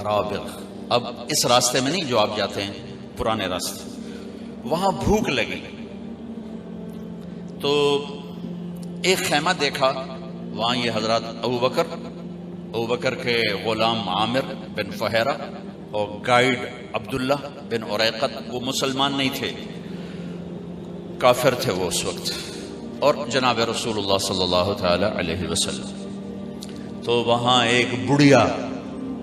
رابغ، اب اس راستے میں نہیں جو آپ جاتے ہیں، پرانے راستے، وہاں بھوک لگی تو ایک خیمہ دیکھا، وہاں یہ حضرات ابو بکر کے غلام عامر بن فہرہ اور گائیڈ عبداللہ بن عریقت، وہ مسلمان نہیں تھے، کافر تھے وہ اس وقت، اور جناب رسول اللہ صلی اللہ تعالی علیہ وسلم. تو وہاں ایک بڑھیا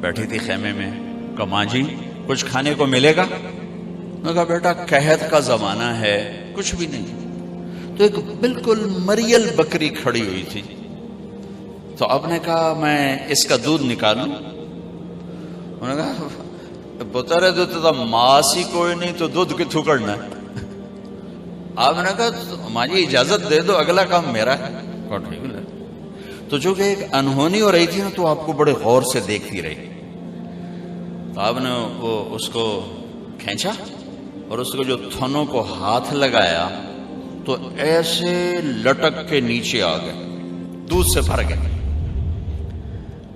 بیٹھی تھی خیمے میں، کہا ماں جی کچھ کھانے کو ملے گا؟ میں کہا بیٹا قحط کا زمانہ ہے، کچھ بھی نہیں. تو ایک بالکل مریل بکری کھڑی ہوئی تھی، تو آپ نے کہا میں اس کا دودھ نکالوں؟ انہوں نے کہا پتر تو ماس ہی کوئی نہیں تو دودھ کتوں کرنا ہے. آپ نے کہا ماں جی اجازت دے دو، اگلا کام میرا ہے. تو جو کہ ایک انہونی ہو رہی تھی نا، تو آپ کو بڑے غور سے دیکھتی رہی. تو آپ نے وہ اس کو کھینچا اور اس کو جو تھنوں کو ہاتھ لگایا تو ایسے لٹک کے نیچے آ گئے، دودھ سے بھر گئے.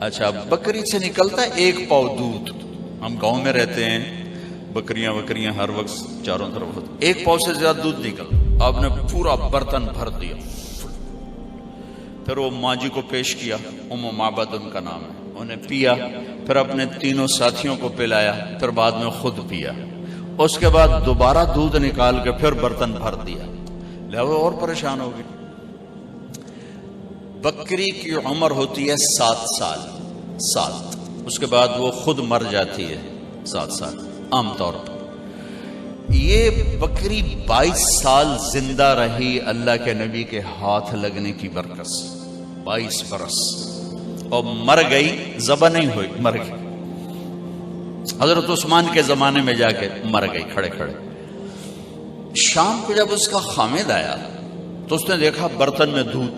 اچھا، بکری سے نکلتا ہے 1 پاؤ دودھ. ہم گاؤں میں رہتے ہیں، بکریاں ہر وقت چاروں طرف ہوتی، 1 پاؤ سے زیادہ دودھ نکل. آپ نے پورا برتن بھر دیا، پھر وہ ماں جی کو پیش کیا، ام معبد ان کا نام ہے، انہیں پیا، پھر اپنے 3 ساتھیوں کو پلایا، پھر بعد میں خود پیا. اس کے بعد دوبارہ دودھ نکال کے پھر برتن بھر دیا. لہذا اور پریشان ہو گئی. بکری کی عمر ہوتی ہے 7 سال، 7. اس کے بعد وہ خود مر جاتی ہے 7 سال عام طور پر. یہ بکری 22 سال زندہ رہی اللہ کے نبی کے ہاتھ لگنے کی برکت سے، 22 برس، اور مر گئی، ذبح نہیں ہوئی، مر گئی. حضرت عثمان کے زمانے میں جا کے مر گئی کھڑے کھڑے. شام کو جب اس کا خامد آیا تو اس نے دیکھا برتن میں دودھ.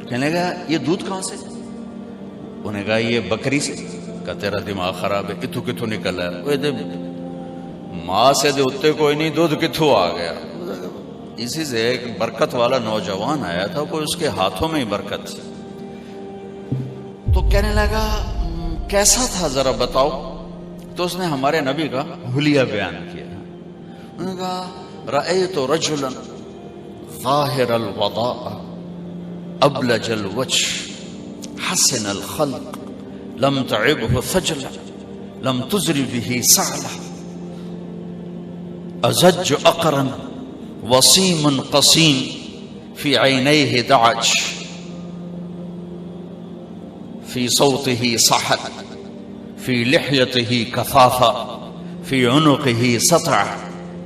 کہنے لگا یہ دودھ کہاں سے؟ انہوں نے کہا یہ بکری سے. کہا تیرا دماغ خراب ہے، اتو کتوں نکل آیا؟ ماں سے دے اتے کوئی نہیں، دودھ کتوں آ گیا؟ اسی سے ایک برکت والا نوجوان آیا تھا، کوئی اس کے ہاتھوں میں ہی برکت تھی. تو کہنے لگا کیسا تھا ذرا بتاؤ. تو اس نے ہمارے نبی کا حلیہ بیان کیا. انہوں نے کہا رأیت رجلا ظاہر الوضاء ابلج الوجه حسن الخلق لم تعبه ثجلة لم تزر به سعلة أزج أقرا وصيم قصيم في عينيه دعج في صوته صحت في لحيته كثافة في عنقه سطع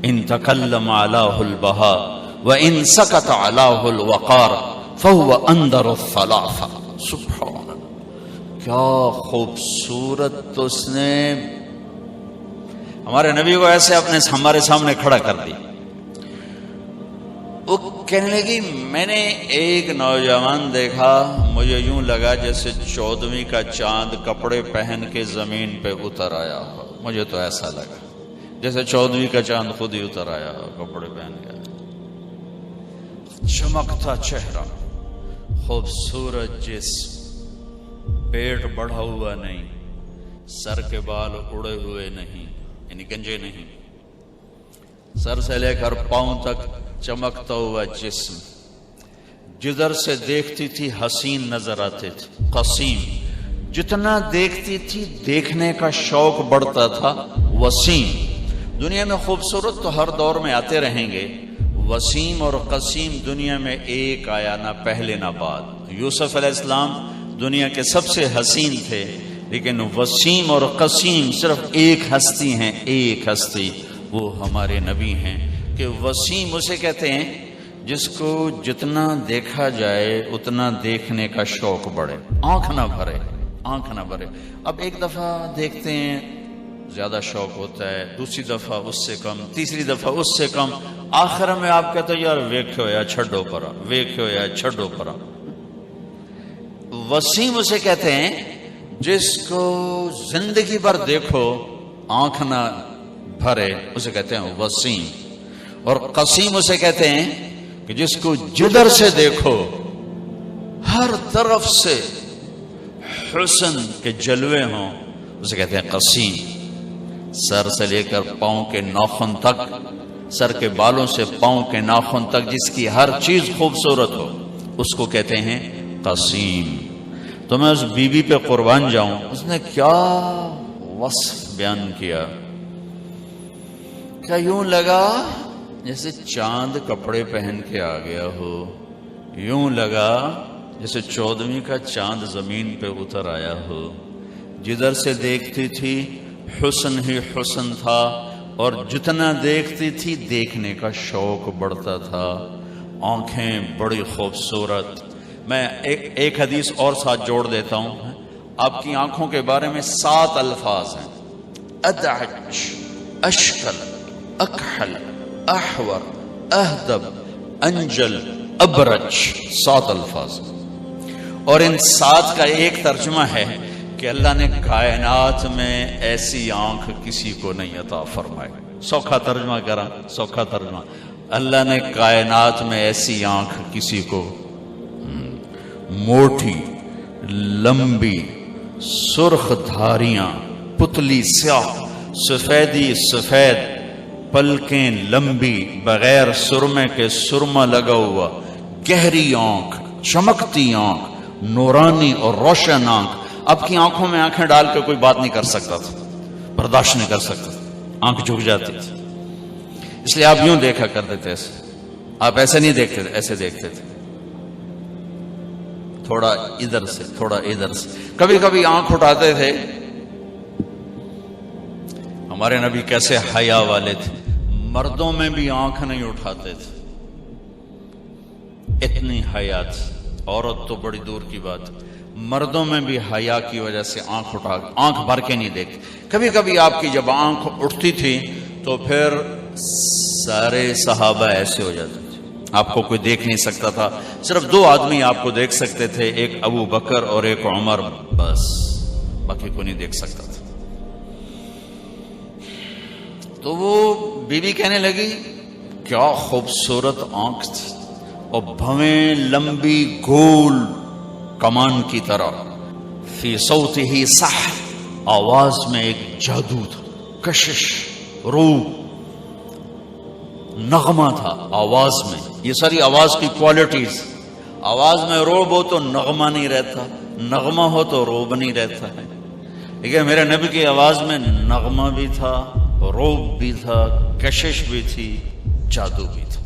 إن تكلم علاه البهاء وإن سكت علاه الوقار فهو أندر الثلاثة. سبحان اللہ، کیا خوبصورت اس نے ہمارے نبی کو ایسے اپنے ہمارے سامنے کھڑا کر دیا. وہ کہنے لگی میں نے ایک نوجوان دیکھا، مجھے یوں لگا جیسے 14ویں کا چاند کپڑے پہن کے زمین پہ اتر آیا ہو. مجھے تو ایسا لگا جیسے 14ویں کا چاند خود ہی اتر آیا ہو کپڑے پہن کے. چمکتا چہرہ، خوبصورت جسم، پیٹ بڑھا ہوا نہیں، سر کے بال اڑے ہوئے نہیں، یعنی گنجے نہیں، سر سے لے کر پاؤں تک چمکتا ہوا جسم. جدھر سے دیکھتی تھی حسین نظر آتے تھے، قسیم، جتنا دیکھتی تھی دیکھنے کا شوق بڑھتا تھا. وسیم، دنیا میں خوبصورت تو ہر دور میں آتے رہیں گے، وسیم اور قسیم دنیا میں ایک آیا، نہ پہلے نہ بعد. یوسف علیہ السلام دنیا کے سب سے حسین تھے، لیکن وسیم اور قسیم صرف ایک ہستی ہیں، ایک ہستی، وہ ہمارے نبی ہیں. کہ وسیم اسے کہتے ہیں جس کو جتنا دیکھا جائے اتنا دیکھنے کا شوق بڑھے، آنکھ نہ بھرے، آنکھ نہ بھرے. اب ایک دفعہ دیکھتے ہیں زیادہ شوق ہوتا ہے، دوسری دفعہ اس سے کم، تیسری دفعہ اس سے کم، آخر میں آپ کہتے ہیں یار ویکھو یا چھڈو پرا، ویکھو یا چھڈو پرا. وسیم اسے کہتے ہیں جس کو زندگی بھر دیکھو آنکھ نہ بھرے، اسے کہتے ہیں وسیم. اور قسیم اسے کہتے ہیں کہ جس کو جدھر سے دیکھو ہر طرف سے حسن کے جلوے ہوں، اسے کہتے ہیں قسیم. سر سے لے کر پاؤں کے ناخن تک، سر کے بالوں سے پاؤں کے ناخن تک جس کی ہر چیز خوبصورت ہو اس کو کہتے ہیں قسیم. تو میں اس بی بی پہ قربان جاؤں، اس نے کیا وصف بیان کیا، کیا یوں لگا جیسے چاند کپڑے پہن کے آ گیا ہو، یوں لگا جیسے 14ویں کا چاند زمین پہ اتر آیا ہو. جدھر سے دیکھتی تھی حسن ہی حسن تھا، اور جتنا دیکھتی تھی دیکھنے کا شوق بڑھتا تھا. آنکھیں بڑی خوبصورت. میں ایک حدیث اور ساتھ جوڑ دیتا ہوں. آپ کی آنکھوں کے بارے میں 7 الفاظ ہیں: ادعج، اشکل، اکحل، احور، اہدب، انجل، ابرج. 7 الفاظ. اور ان 7 کا ایک ترجمہ ہے کہ اللہ نے کائنات میں ایسی آنکھ کسی کو نہیں عطا فرمائی. سوکھا ترجمہ کرا، سوکھا ترجمہ. اللہ نے کائنات میں ایسی آنکھ کسی کو، موٹی، لمبی، سرخ دھاریاں، پتلی سیاہ، سفیدی سفید، پلکیں لمبی، بغیر سرمے کے سرما لگا ہوا، گہری آنکھ، چمکتی آنکھ، نورانی اور روشن آنکھ. آپ کی آنکھوں میں آنکھیں ڈال کے کوئی بات نہیں کر سکتا تھا، برداشت نہیں کر سکتا تھا، آنکھ جھک جاتی تھی. اس لیے آپ یوں دیکھا کرتے تھے. ایسے آپ ایسے نہیں دیکھتے تھے، ایسے دیکھتے تھے، تھوڑا ادھر سے تھوڑا ادھر سے. کبھی کبھی آنکھ اٹھاتے تھے. ہمارے نبی کیسے حیا والے تھے، مردوں میں بھی آنکھ نہیں اٹھاتے تھے، اتنی حیا تھی. عورت تو بڑی دور کی بات، مردوں میں بھی حیا کی وجہ سے آنکھ بھر کے نہیں دیکھتے. کبھی کبھی آپ کی جب آنکھ اٹھتی تھی تو پھر سارے صحابہ ایسے ہو جاتے تھے، آپ کو کوئی دیکھ نہیں سکتا تھا. صرف 2 آدمی آپ کو دیکھ سکتے تھے، ایک ابو بکر اور ایک عمر، بس باقی کو نہیں دیکھ سکتا تھا. تو وہ بی بی کہنے لگی کیا خوبصورت آنکھ تھی، اور بھویں لمبی گول کمان کی طرح. فی صوتہ سحر، آواز میں ایک جادو تھا، کشش، روح، نغمہ تھا آواز میں. یہ ساری آواز کی کوالٹیز. آواز میں روب ہو تو نغمہ نہیں رہتا، نغمہ ہو تو روب نہیں رہتا ہے. لیکن میرے نبی کی آواز میں نغمہ بھی تھا، روب بھی تھا، کشش بھی تھی، جادو بھی تھا.